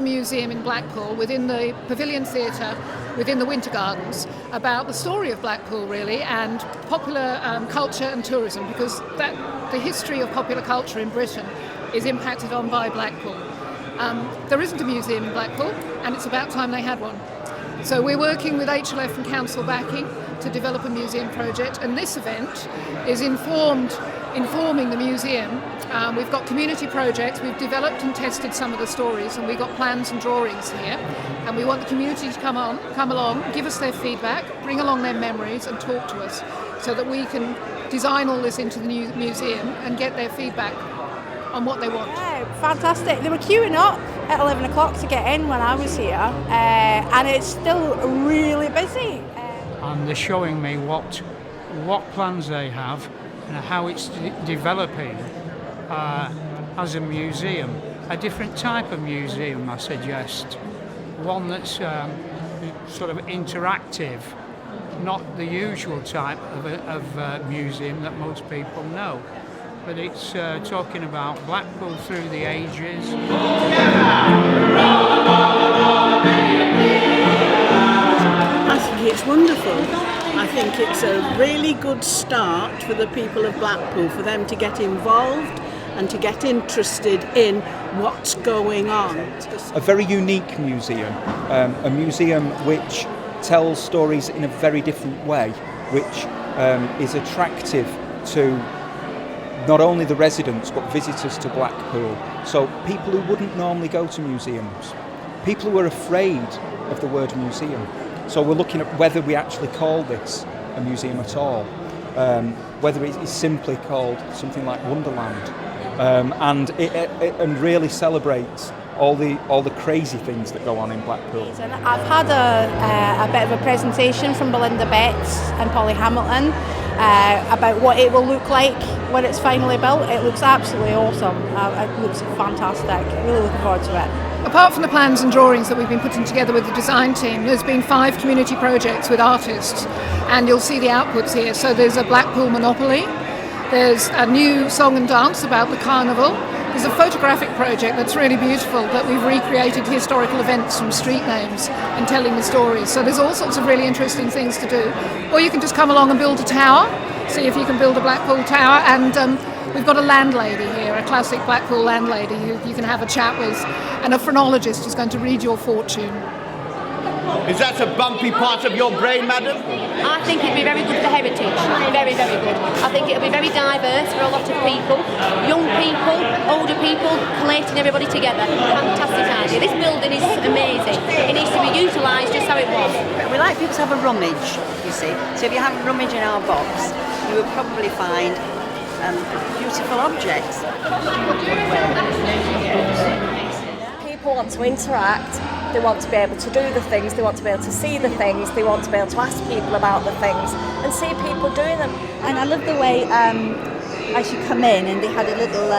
Museum in Blackpool within the Pavilion Theatre, within the Winter Gardens, about the story of Blackpool really and popular culture and tourism, because the history of popular culture in Britain is impacted on by Blackpool. There isn't a museum in Blackpool, and it's about time they had one. So we're working with HLF and council backing to develop a museum project, and this event is informing the museum. We've got community projects, we've developed and tested some of the stories, and we've got plans and drawings here, and we want the community to come along, give us their feedback, bring along their memories and talk to us so that we can design all this into the new museum and get their feedback on what they want. Yeah, fantastic. They were queuing up at 11 o'clock to get in when I was here, and it's still really busy. And they're showing me what plans they have and how it's developing as a museum. A different type of museum, I suggest. One that's sort of interactive, not the usual type of museum that most people know. But it's talking about Blackpool through the ages. I think it's wonderful. I think it's a really good start for the people of Blackpool, for them to get involved and to get interested in what's going on. A very unique museum, a museum which tells stories in a very different way, which is attractive to not only the residents but visitors to Blackpool. So people who wouldn't normally go to museums, people who are afraid of the word museum. So we're looking at whether we actually call this a museum at all, whether it is simply called something like Wonderland, and really celebrates all the crazy things that go on in Blackpool. And I've had a bit of a presentation from Belinda and Polly Hamilton about what it will look like when it's finally built. It looks absolutely awesome. It looks fantastic. Really looking forward to it. Apart from the plans and drawings that we've been putting together with the design team, there's been 5 community projects with artists, and you'll see the outputs here. So there's a Blackpool Monopoly, there's a new song and dance about the carnival, there's a photographic project that's really beautiful that we've recreated historical events from street names and telling the stories. So there's all sorts of really interesting things to do. Or you can just come along and build a tower, see if you can build a Blackpool tower, and we've got a landlady here, a classic Blackpool landlady who you can have a chat with, and a phrenologist who's going to read your fortune. Is that a bumpy part of your brain, madam? I think it'd be very good for heritage. Very, very good. I think it'll be very diverse for a lot of people. Young people, older people, collating everybody together. Fantastic idea. This building is amazing. It needs to be utilised just how it was. We like people to have a rummage, you see. So if you have a rummage in our box, you will probably find beautiful objects. People want to interact, they want to be able to do the things, they want to be able to see the things, they want to be able to ask people about the things and see people doing them. And I love the way as you come in and they had a little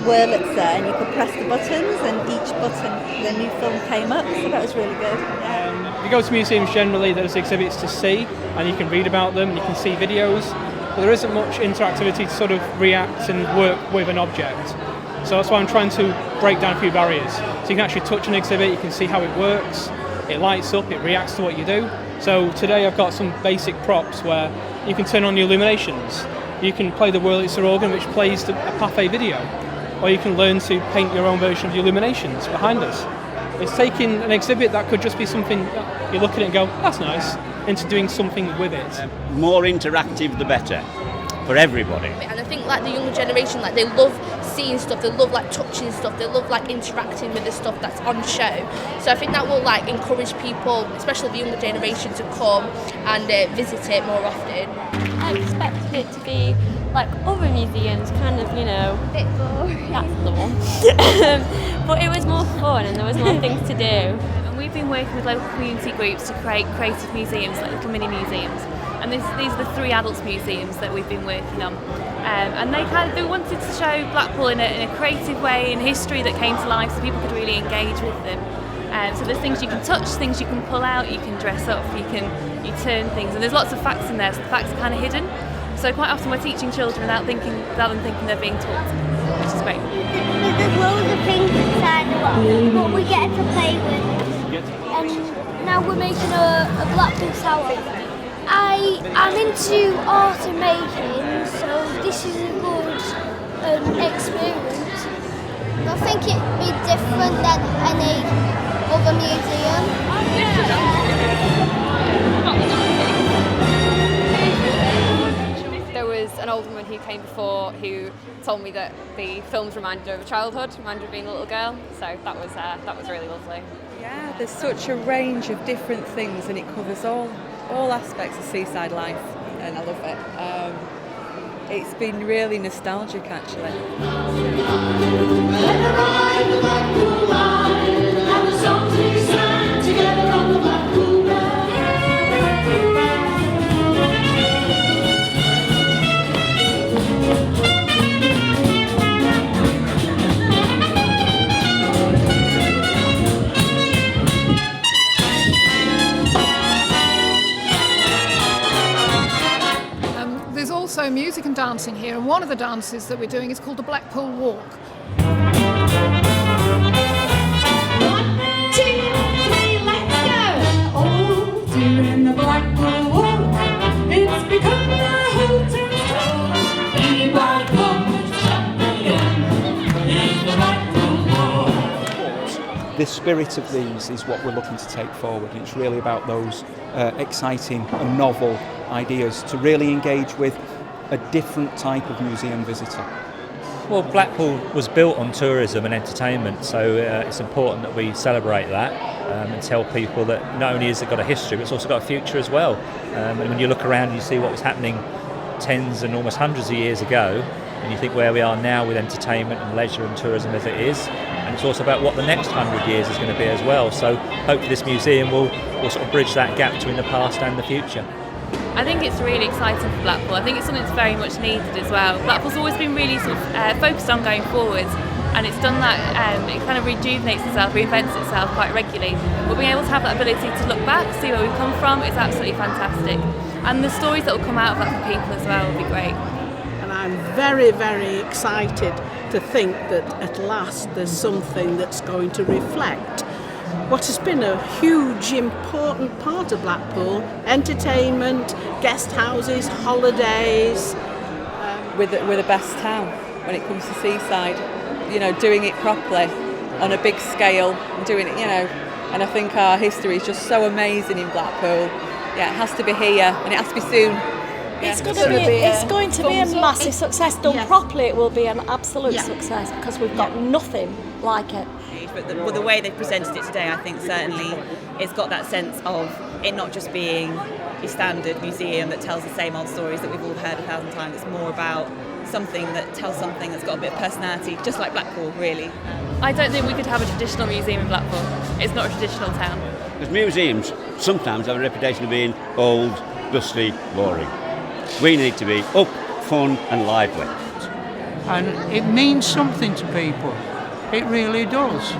Wurlitzer there and you could press the buttons and each button the new film came up, so that was really good. You go to museums generally, there's exhibits to see and you can read about them and you can see videos, but there isn't much interactivity to sort of react and work with an object. So that's why I'm trying to break down a few barriers. So you can actually touch an exhibit, you can see how it works, it lights up, it reacts to what you do. So today I've got some basic props where you can turn on the illuminations. You can play the Wurlitzer organ which plays a Pathé video. Or you can learn to paint your own version of the illuminations behind us. It's taking an exhibit that could just be something you look at it and go, that's nice, into doing something with it. More interactive, the better, for everybody. And I think like the younger generation, like they love seeing stuff, they love like touching stuff, they love like interacting with the stuff that's on show. So I think that will like encourage people, especially the younger generation, to come and visit it more often. I expected it to be like other museums, kind of, you know, a bit boring. That's the one. But it was more fun and there was more things to do. And we've been working with local community groups to create creative museums, like little mini museums. And these are the 3 adults museums that we've been working on. And they wanted to show Blackpool in a creative way, in history that came to life, so people could really engage with them. So there's things you can touch, things you can pull out, you can dress up, you turn things, and there's lots of facts in there, so the facts are kind of hidden. So quite often we're teaching children without them thinking they're being taught, which is great. There's loads of things inside the box, but we get to play with. And now we're making a Blackpool Tower. I'm into art and making, so this is a good experience. I think it'd be different than any other museum. There was an old woman who came before who told me that the films reminded her of childhood, reminded her of being a little girl, so that was really lovely. Yeah, there's such a range of different things and it covers all aspects of seaside life, and I love it. It's been really nostalgic actually. Also music and dancing here, and one of the dances that we're doing is called the Blackpool Walk. 1, 2, 3, let's go! Oh, doing the Blackpool Walk, it's become a Hilton star. The Blackpool champion is the Blackpool Walk. The spirit of these is what we're looking to take forward. It's really about those exciting and novel ideas to really engage with a different type of museum visitor. Well, Blackpool was built on tourism and entertainment, so it's important that we celebrate that and tell people that not only has it got a history, but it's also got a future as well. And when you look around and you see what was happening tens and almost hundreds of years ago, and you think where we are now with entertainment and leisure and tourism as it is, and it's also about what the next 100 years is going to be as well. So hopefully this museum will sort of bridge that gap between the past and the future. I think it's really exciting for Blackpool. I think it's something that's very much needed as well. Blackpool's always been really sort of focused on going forwards, and it's done that, it kind of rejuvenates itself, reinvents itself quite regularly. But being able to have that ability to look back, see where we've come from, is absolutely fantastic. And the stories that will come out of that for people as well will be great. And I'm very, very excited to think that at last there's something that's going to reflect what has been a huge, important part of Blackpool: entertainment, guest houses, holidays. We're the best town when it comes to seaside. You know, doing it properly on a big scale, doing it, you know. And I think our history is just so amazing in Blackpool. Yeah, it has to be here, and it has to be soon. It's going to be a massive success. Done properly, it will be an absolute success because we've got nothing like it. But the way they've presented it today, I think certainly it's got that sense of it not just being a standard museum that tells the same old stories that we've all heard 1,000 times. It's more about something that tells something that's got a bit of personality, just like Blackpool, really. I don't think we could have a traditional museum in Blackpool. It's not a traditional town. Because museums sometimes have a reputation of being old, dusty, boring. We need to be up, fun and lively. And it means something to people. It really does.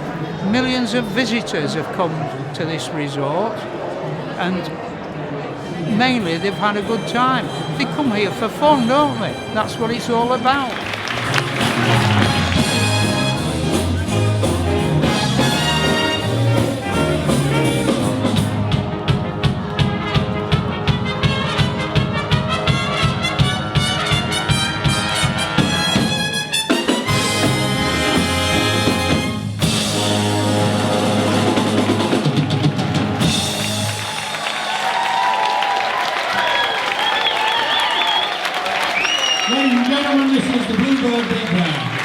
Millions of visitors have come to this resort, and mainly they've had a good time. They come here for fun, don't they? That's what it's all about. gentlemen, this is the Blue Gold Big Band.